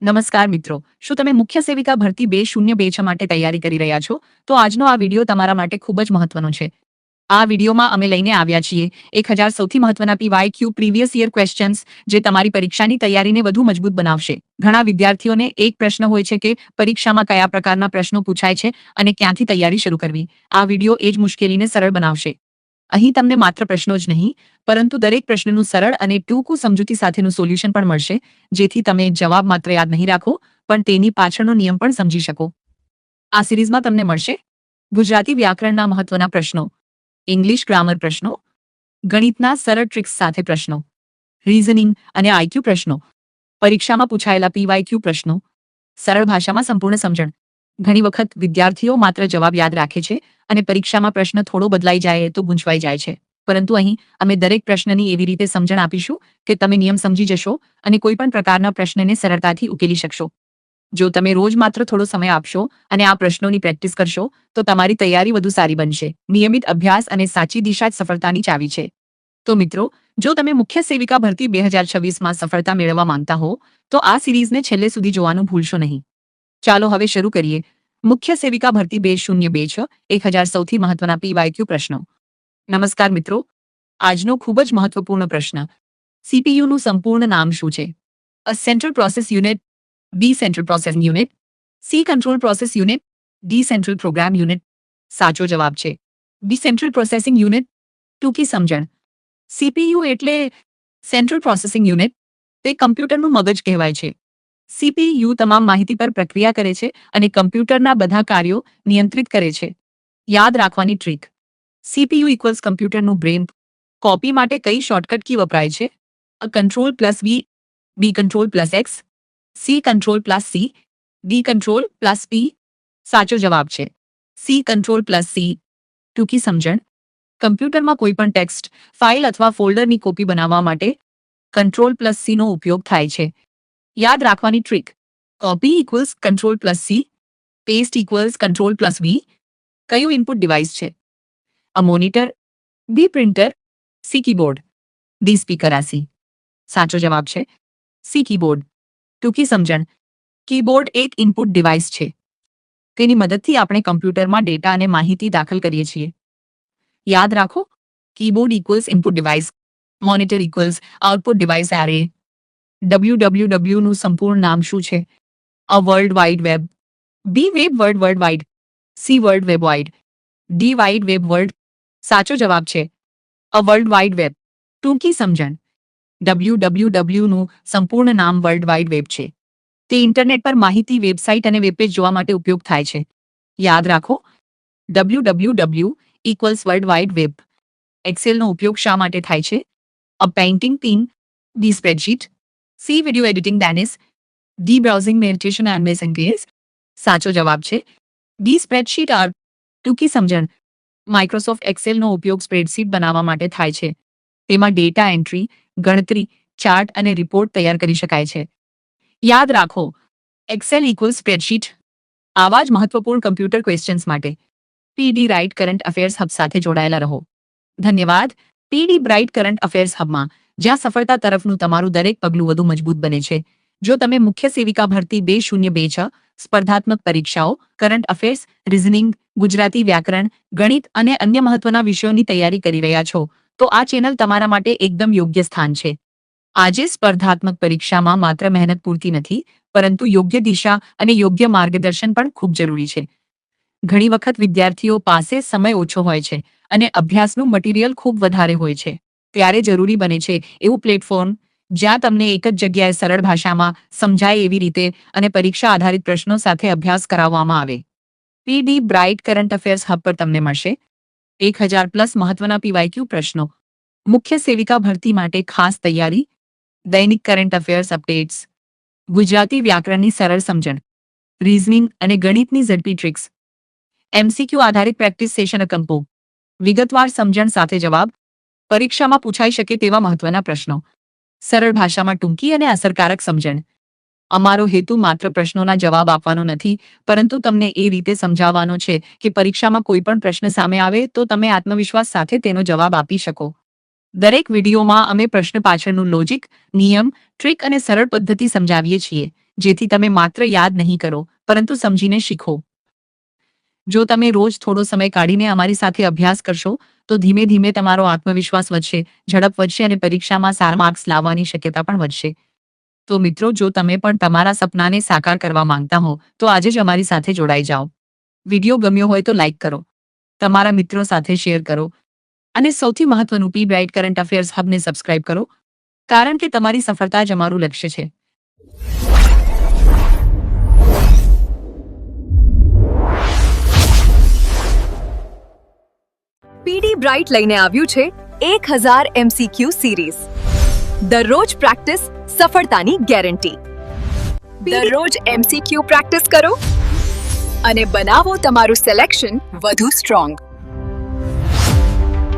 નમસ્કાર મિત્રો, શું તમે મુખ્ય સેવિકા ભરતી 2026 માટે તૈયારી કરી રહ્યા છો? તો આજનો આ વિડીયો તમારા માટે ખૂબ જ મહત્વનો છે. આ વિડીયોમાં અમે લઈને આવ્યા છીએ 1000 સૌથી મહત્વના PYQ પ્રીવિયસ યર ક્વેશ્ચન્સ જે તમારી પરીક્ષાની તૈયારીને વધુ મજબૂત બનાવશે. ઘણા વિદ્યાર્થીઓને એક પ્રશ્ન હોય છે કે પરીક્ષામાં કયા પ્રકારના પ્રશ્નો પૂછાય છે અને ક્યાંથી તૈયારી શરૂ કરવી. આ વિડીયો એ જ મુશ્કેલીને સરળ બનાવશે. અહીં તમને માત્ર પ્રશ્નો જ નહીં, પરંતુ દરેક પ્રશ્નનું સરળ અને ટૂંકું સમજૂતી સાથેનું સોલ્યુશન પણ મળશે, જેથી તમે જવાબ માત્ર યાદ નહીં રાખો, પણ તેની પાછળનો નિયમ પણ સમજી શકો. આ સિરીઝમાં તમને મળશે ગુજરાતી વ્યાકરણના મહત્વના પ્રશ્નો, ઇંગ્લિશ ગ્રામર પ્રશ્નો, ગણિતના સરળ ટ્રિક્સ સાથે પ્રશ્નો, રીઝનિંગ અને IQ પ્રશ્નો, પરીક્ષામાં પૂછાયેલા PYQ પ્રશ્નો, સરળ ભાષામાં સંપૂર્ણ સમજણ. ઘણી વખત વિદ્યાર્થીઓ માત્ર જવાબ યાદ રાખે છે અને પરીક્ષામાં પ્રશ્ન થોડો બદલાઈ જાય તો ગૂંચવાઈ જાય છે, પરંતુ અહીં અમે દરેક પ્રશ્નની એવી રીતે સમજણ આપીશું કે તમે નિયમ સમજી જશો અને કોઈ પણ પ્રકારના પ્રશ્નને સરળતાથી ઉકેલી શકશો. જો તમે રોજ માત્ર થોડો સમય આપશો અને આ પ્રશ્નોની પ્રેક્ટિસ કરશો તો તમારી તૈયારી વધુ સારી બનશે. નિયમિત અભ્યાસ અને સાચી દિશા જ સફળતાની ચાવી છે. તો મિત્રો, જો તમે મુખ્ય સેવિકા ભરતી 2026માં સફળતા મેળવવા માંગતા હો તો આ સિરીઝને છેલ્લે સુધી જોવાનું ભૂલશો નહીં. ચાલો હવે શરૂ કરીએ. મુખ્ય સેવિકા ભરતી 2026 1000 સૌથી મહત્વના PYQ પ્રશ્નો. નમસ્કાર મિત્રો, આજનો ખૂબ જ મહત્વપૂર્ણ પ્રશ્ન. CPU નું સંપૂર્ણ નામ શું છે? A Central Process Unit, B Central Processing Unit, C Control Process Unit, D Central Program Unit. સાચો જવાબ છે B Central Processing Unit. ટૂંકી સમજણ. CPU એટલે સેન્ટ્રલ પ્રોસેસિંગ યુનિટ. તે કમ્પ્યુટરનું મગજ કહેવાય છે. CPU તમામ માહિતી પર પ્રક્રિયા કરે છે અને કમ્પ્યુટરના બધા કાર્યો નિયંત્રિત કરે છે. યાદ રાખવાની ટ્રીક. CPU ઇક્વલ્સ કમ્પ્યુટરનું બ્રેન. કોપી માટે કઈ શોર્ટકટ કી વપરાય છે? Ctrl+V, B Ctrl+X, C Ctrl+C, D Ctrl+P. સાચો જવાબ છે C Ctrl+C. ટૂંકી સમજણ. કમ્પ્યુટરમાં કોઈ પણ ટેક્સ્ટ, ફાઇલ અથવા ફોલ્ડરની કોપી બનાવવા માટે Ctrl+C નો ઉપયોગ થાય છે. યાદ રાખવાની trick. Copy equals Ctrl+C, paste equals Ctrl+V. કયું ઇનપુટ ડિવાઇસ છે? A monitor, B printer, C keyboard, D speaker. સાચો જવાબ છે C કીબોર્ડ. ટૂંકી સમજણ. કીબોર્ડ એક ઇનપુટ ડિવાઇસ છે. તેની મદદથી આપણે કમ્પ્યુટરમાં ડેટા અને માહિતી દાખલ કરીએ છીએ. યાદ રાખો, keyboard equals input device, monitor equals output device. www નું સંપૂર્ણ નામ શું છે? A world wide web, B web world world wide, C world web wide, D wide web world. સાચો જવાબ છે A વર્લ્ડ વાઇડ વેબ. ટૂંકી સમજણ. www નું સંપૂર્ણ નામ વર્લ્ડ વાઇડ વેબ છે. તે ઇન્ટરનેટ પર માહિતી, વેબસાઇટ અને વેબપેજ જોવા માટે ઉપયોગ થાય છે. યાદ રાખો, www equals world wide web. એક્સેલનો ઉપયોગ શા માટે થાય છે? A painting pin, B spreadsheet, C video editing, D browsing, meditation and messengers. સાચો જવાબ છે D સ્પ્રેડશીટ. ટૂંકી સમજણ. માઇક્રોસોફ્ટ એક્સેલનો ઉપયોગ સ્પ્રેડશીટ બનાવવા માટે થાય છે. તેમાં ડેટા એન્ટ્રી, ગણતરી, ચાર્ટ અને રિપોર્ટ તૈયાર કરી શકાય છે. યાદ રાખો, એક્સેલ ઇક્વલ્સ સ્પ્રેડશીટ. આવા જ મહત્વપૂર્ણ કમ્પ્યુટર ક્વેશ્ચન્સ માટે PD bright current affairs hub સાથે જોડાયેલા રહો. ધન્યવાદ. PD બ્રાઇટ કરંટ અફેર્સ હબમાં, જ્યાં સફળતા તરફનું તમારું દરેક પગલું વધુ મજબૂત બને છે. જો તમે મુખ્ય સેવિકા ભરતી 2026 સ્પર્ધાત્મક પરીક્ષાઓ, કરંટ અફેર્સ, રીઝનિંગ, ગુજરાતી વ્યાકરણ, ગણિત અને અન્ય મહત્વના વિષયોની તૈયારી કરી રહ્યા છો તો આ ચેનલ તમારા માટે એકદમ યોગ્ય સ્થાન છે. આજે સ્પર્ધાત્મક પરીક્ષામાં માત્ર મહેનત પૂરતી નથી, પરંતુ યોગ્ય દિશા અને યોગ્ય માર્ગદર્શન પણ ખૂબ જરૂરી છે. ઘણી વખત વિદ્યાર્થીઓ પાસે સમય ઓછો હોય છે અને અભ્યાસનું મટીરિયલ ખૂબ વધારે હોય છે. ત્યારે જરૂરી બને છે એવું પ્લેટફોર્મ જ્યાં તમને એક જ જગ્યાએ સરળ ભાષામાં સમજાય એવી રીતે અને પરીક્ષા આધારિત પ્રશ્નો સાથે અભ્યાસ કરાવવામાં આવે. PD bright current affairs hub પર તમને મળશે 1000+ મહત્વના PYQ પ્રશ્નો, મુખ્ય સેવિકા ભરતી માટે ખાસ તૈયારી, દૈનિક કરંટ અફેર્સ અપડેટ્સ, ગુજરાતી વ્યાકરણની સરળ સમજણ, રીઝનિંગ અને ગણિતની ઝડપી ટ્રિક્સ, MCQ આધારિત પ્રેક્ટિસ સેશન, કંપો, વિગતવાર સમજણ સાથે જવાબ, પરીક્ષામાં પૂછાઈ શકે તેવા મહત્વના પ્રશ્નો, સરળ ભાષામાં ટૂંકી અને અસરકારક સમજણ. અમારો હેતુ માત્ર પ્રશ્નોના જવાબ આપવાનો નથી, પરંતુ તમને એ રીતે સમજાવવાનો છે કે પરીક્ષામાં કોઈ પણ પ્રશ્ન સામે આવે તો તમે આત્મવિશ્વાસ સાથે તેનો જવાબ આપી શકો. દરેક વિડીયોમાં અમે પ્રશ્ન પાછળનું લોજિક, નિયમ, ટ્રીક અને સરળ પદ્ધતિ સમજાવીએ છીએ, જેથી તમે માત્ર યાદ નહીં કરો પરંતુ સમજીને શીખો. જો તમે રોજ થોડો સમય કાઢીને અમારી સાથે અભ્યાસ કરશો તો ધીમે ધીમે તમારો આત્મવિશ્વાસ વધશે, ઝડપ વધશે અને પરીક્ષામાં સારા માર્ક્સ લાવવાની શક્યતા પણ વધશે. તો મિત્રો, જો તમે પણ તમારા સપનાને સાકાર કરવા માંગતા હો તો આજે જ અમારી સાથે જોડાઈ જાઓ. વિડીયો ગમ્યો હોય તો લાઈક કરો, તમારા મિત્રો સાથે શેર કરો અને સૌથી મહત્વનું PBite કરંટ અફેર્સ હબને સબસ્ક્રાઇબ કરો, કારણ કે તમારી સફળતા જ અમારું લક્ષ્ય છે. પીડી બ્રાઇટ લઈને આવ્યું છે 1000 MCQ સિરીઝ. દરરોજ પ્રેક્ટિસ, સફળતાની ગેરંટી. દરરોજ MCQ પ્રેક્ટિસ કરો અને બનાવો તમારું સિલેક્શન વધુ સ્ટ્રોંગ.